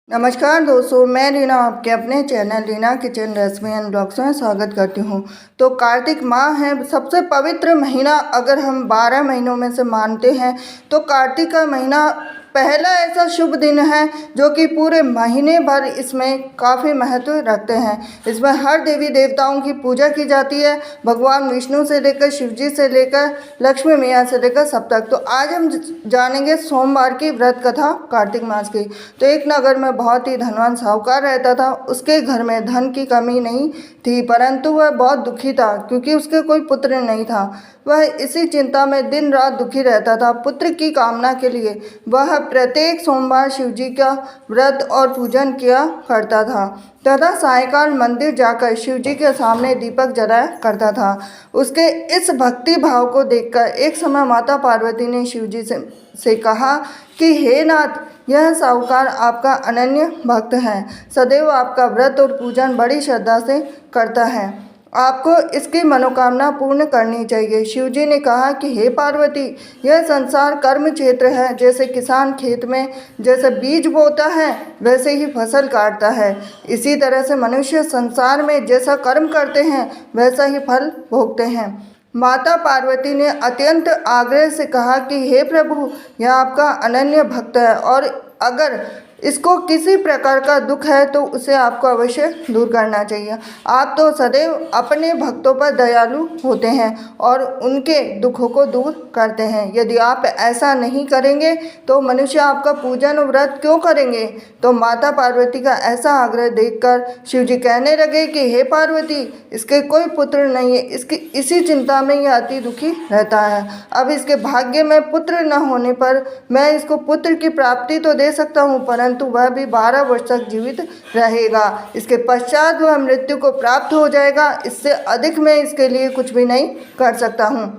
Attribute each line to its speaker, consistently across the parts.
Speaker 1: नमस्कार दोस्तों, मैं रीना आपके अपने channel Reena kitchen recipe and blogs में स्वागत करती हूँ। तो कार्तिक माह है, सबसे पवित्र महीना अगर हम 12 महीनों में से मानते हैं तो कार्तिक का महीना पहला ऐसा शुभ दिन है जो कि पूरे महीने भर इसमें काफ़ी महत्व रखते हैं। इसमें हर देवी देवताओं की पूजा की जाती है, भगवान विष्णु से लेकर शिव जी से लेकर लक्ष्मी मैया से लेकर सब तक। तो आज हम जानेंगे सोमवार की व्रत कथा कार्तिक मास की। तो एक नगर में बहुत ही धनवान साहूकार रहता था। उसके घर में धन की कमी नहीं थी, परंतु वह बहुत दुखी था क्योंकि उसके कोई पुत्र नहीं था। वह इसी चिंता में दिन रात दुखी रहता था। पुत्र की कामना के लिए वह प्रत्येक सोमवार शिव जी का व्रत और पूजन किया करता था तथा सायंकाल मंदिर जाकर शिव जी के सामने दीपक जलाया करता था। उसके इस भक्ति भाव को देखकर एक समय माता पार्वती ने शिव जी से कहा कि हे नाथ, यह साहूकार आपका अनन्य भक्त है, सदैव आपका व्रत और पूजन बड़ी श्रद्धा से करता है, आपको इसकी मनोकामना पूर्ण करनी चाहिए। शिव जी ने कहा कि हे पार्वती, यह संसार कर्म क्षेत्र है। जैसे किसान खेत में जैसे बीज बोता है वैसे ही फसल काटता है, इसी तरह से मनुष्य संसार में जैसा कर्म करते हैं वैसा ही फल भोगते हैं। माता पार्वती ने अत्यंत आग्रह से कहा कि हे प्रभु, यह आपका अनन्य भक्त है और अगर इसको किसी प्रकार का दुख है तो उसे आपको अवश्य दूर करना चाहिए। आप तो सदैव अपने भक्तों पर दयालु होते हैं और उनके दुखों को दूर करते हैं। यदि आप ऐसा नहीं करेंगे तो मनुष्य आपका पूजन और व्रत क्यों करेंगे। तो माता पार्वती का ऐसा आग्रह देखकर शिव जी कहने लगे कि हे पार्वती, इसके कोई पुत्र नहीं है, इसकी इसी चिंता में यह अति दुखी रहता है। अब इसके भाग्य में पुत्र न होने पर मैं इसको पुत्र की प्राप्ति तो दे सकता हूँ, परंतु वह भी 12 वर्ष तक जीवित रहेगा। इसके पश्चात वह मृत्यु को प्राप्त हो जाएगा। इससे अधिक मैं इसके लिए कुछ भी नहीं कर सकता हूँ।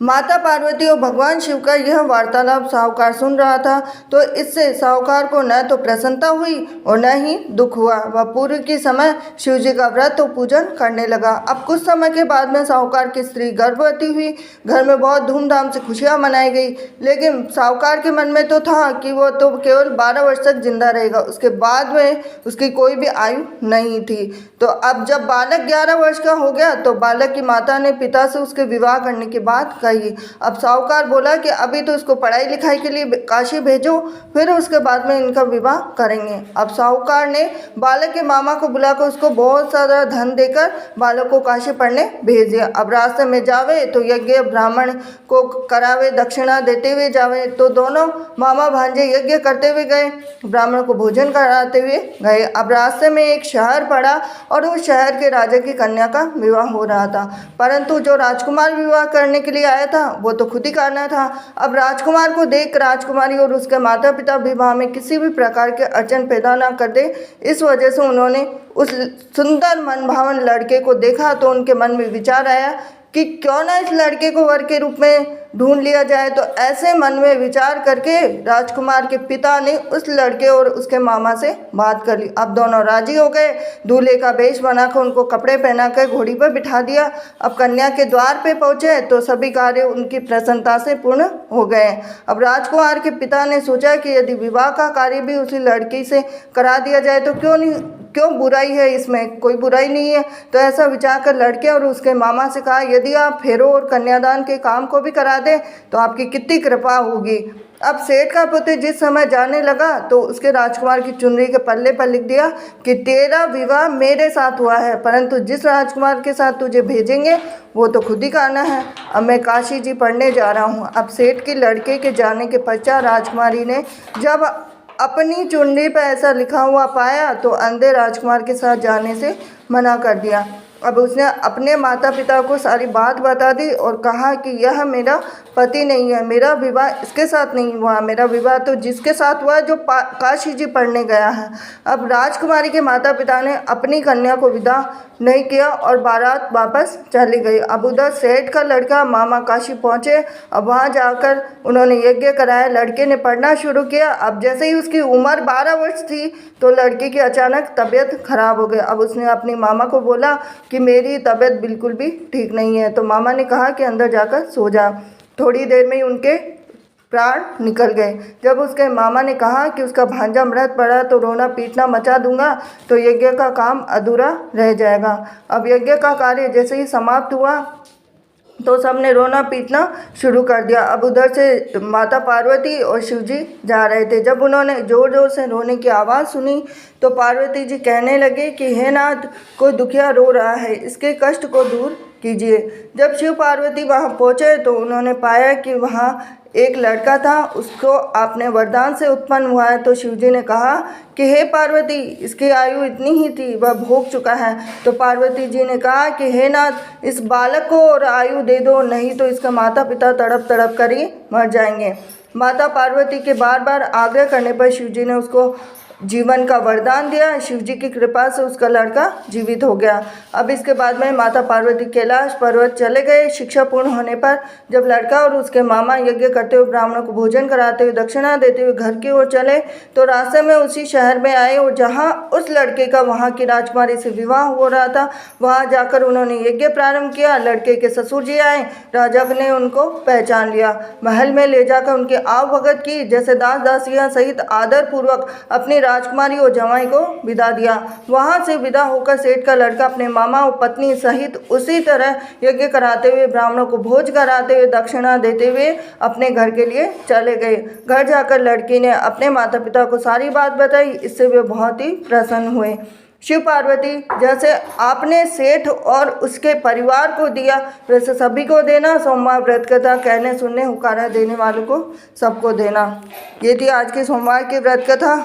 Speaker 1: माता पार्वती और भगवान शिव का यह वार्तालाप साहूकार सुन रहा था, तो इससे साहूकार को न तो प्रसन्नता हुई और न ही दुख हुआ। वह पूर्व के समय शिव जी का व्रत और पूजन करने लगा। अब कुछ समय के बाद में साहूकार की स्त्री गर्भवती हुई। घर में बहुत धूमधाम से खुशियाँ मनाई गई, लेकिन साहूकार के मन में तो था कि वो तो केवल 12 वर्ष तक जिंदा रहेगा, उसके बाद में उसकी कोई भी आयु नहीं थी। तो अब जब बालक 11 वर्ष का हो गया तो बालक की माता ने पिता से उसके विवाह करने की बात कही। अब साहूकार बोला कि अभी तो इसको पढ़ाई लिखाई के लिए काशी भेजो, फिर उसके बाद में इनका विवाह करेंगे। अब साहूकार ने बालक के मामा को बुलाकर उसको बहुत सारा धन देकर बालक को काशी पढ़ने भेज दिया। अब रास्ते में जावे तो यज्ञ ब्राह्मण को करावे, दक्षिणा देते हुए जावे। तो दोनों मामा भांजे यज्ञ करते हुए गए, ब्राह्मण को भोजन कराते हुए गए। अब रास्ते में एक शहर पड़ा और उस शहर के राजा की कन्या का विवाह हो रहा था, परंतु जो राजकुमार विवाह करने के लिए आया था वो तो खुद ही करना था। अब राजकुमार को देख राजकुमारी और उसके माता पिता विवाह में किसी भी प्रकार के अड़चन पैदा ना कर दे, इस वजह से उन्होंने उस सुंदर मनभावन लड़के को देखा तो उनके मन में विचार आया कि क्यों ना इस लड़के को वर के रूप में ढूंढ लिया जाए। तो ऐसे मन में विचार करके राजकुमार के पिता ने उस लड़के और उसके मामा से बात कर ली। अब दोनों राजी हो गए। दूल्हे का वेश बनाकर उनको कपड़े पहनाकर घोड़ी पर बिठा दिया। अब कन्या के द्वार पे पहुंचे तो सभी कार्य उनकी प्रसन्नता से पूर्ण हो गए। अब राजकुमार के पिता ने सोचा कि यदि विवाह का कार्य भी उसी लड़की से करा दिया जाए तो क्यों बुराई है, इसमें कोई बुराई नहीं है। तो ऐसा विचार कर लड़के और उसके मामा से कहा, यदि आप फेरों और कन्यादान के काम को भी करा दें तो आपकी कितनी कृपा होगी। अब सेठ का पुत्र जिस समय जाने लगा तो उसके राजकुमार की चुनरी के पल्ले पर लिख दिया कि तेरा विवाह मेरे साथ हुआ है, परंतु जिस राजकुमार के साथ तुझे भेजेंगे वो तो खुद ही करना है। अब मैं काशी जी पढ़ने जा रहा हूँ। अब सेठ के लड़के के जाने के पश्चात राजकुमारी ने जब अपनी चुनरी पर ऐसा लिखा हुआ पाया तो अंधे राजकुमार के साथ जाने से मना कर दिया। अब उसने अपने माता पिता को सारी बात बता दी और कहा कि यह मेरा पति नहीं है, मेरा विवाह इसके साथ नहीं हुआ, मेरा विवाह तो जिसके साथ हुआ जो काशी जी पढ़ने गया है। अब राजकुमारी के माता पिता ने अपनी कन्या को विदा नहीं किया और बारात वापस चली गई। अब उधर सेठ का लड़का मामा काशी पहुँचे। अब वहाँ जाकर उन्होंने यज्ञ कराया, लड़के ने पढ़ना शुरू किया। अब जैसे ही उसकी उम्र 12 वर्ष थी तो लड़के की अचानक तबीयत खराब हो गई। अब उसने अपनी मामा को बोला कि मेरी तबीयत बिल्कुल भी ठीक नहीं है। तो मामा ने कहा कि अंदर जाकर सो जा। थोड़ी देर में ही उनके प्राण निकल गए। जब उसके मामा ने कहा कि उसका भांजा मृत पड़ा तो रोना पीटना मचा दूंगा, तो यज्ञ का काम अधूरा रह जाएगा। अब यज्ञ का कार्य जैसे ही समाप्त हुआ तो सबने रोना पीटना शुरू कर दिया। अब उधर से माता पार्वती और शिव जी जा रहे थे। जब उन्होंने ज़ोर ज़ोर से रोने की आवाज़ सुनी तो पार्वती जी कहने लगे कि हे नाथ, कोई दुखिया रो रहा है, इसके कष्ट को दूर कीजिए। जब शिव पार्वती वहाँ पहुँचे तो उन्होंने पाया कि वहाँ एक लड़का था, उसको आपने वरदान से उत्पन्न हुआ है। तो शिव जी ने कहा कि हे पार्वती, इसकी आयु इतनी ही थी, वह भोग चुका है। तो पार्वती जी ने कहा कि हे नाथ, इस बालक को और आयु दे दो, नहीं तो इसका माता पिता तड़प तड़प कर ही मर जाएंगे। माता पार्वती के बार बार आग्रह करने पर शिव जी ने उसको जीवन का वरदान दिया। शिव जी की कृपा से उसका लड़का जीवित हो गया। अब इसके बाद में माता पार्वती कैलाश पर्वत चले गए। शिक्षा पूर्ण होने पर जब लड़का और उसके मामा यज्ञ करते हुए ब्राह्मणों को भोजन कराते हुए दक्षिणा देते हुए घर की ओर चले तो रास्ते में उसी शहर में आए और जहाँ उस लड़के का वहाँ की राजकुमारी से विवाह हो रहा था, वहाँ जाकर उन्होंने यज्ञ प्रारंभ किया। लड़के के ससुर जी आए, राजा ने उनको पहचान लिया, महल में ले जाकर उनकी आव भगत की, जैसे दास दासियाँ सहित आदर पूर्वक अपनी राजकुमारी और जवाई को विदा दिया। वहां से विदा होकर सेठ का लड़का अपने मामा और पत्नी सहित उसी तरह यज्ञ कराते हुए ब्राह्मणों को भोज कराते हुए दक्षिणा देते हुए अपने घर के लिए चले गए। घर जाकर लड़की ने अपने माता पिता को सारी बात बताई। इससे वे बहुत ही प्रसन्न हुए। शिव पार्वती, जैसे आपने सेठ और उसके परिवार को दिया वैसे सभी को देना। सोमवार व्रत कथा कहने सुनने हुकारा देने वालों को सबको देना। ये थी आज की सोमवार की व्रत कथा।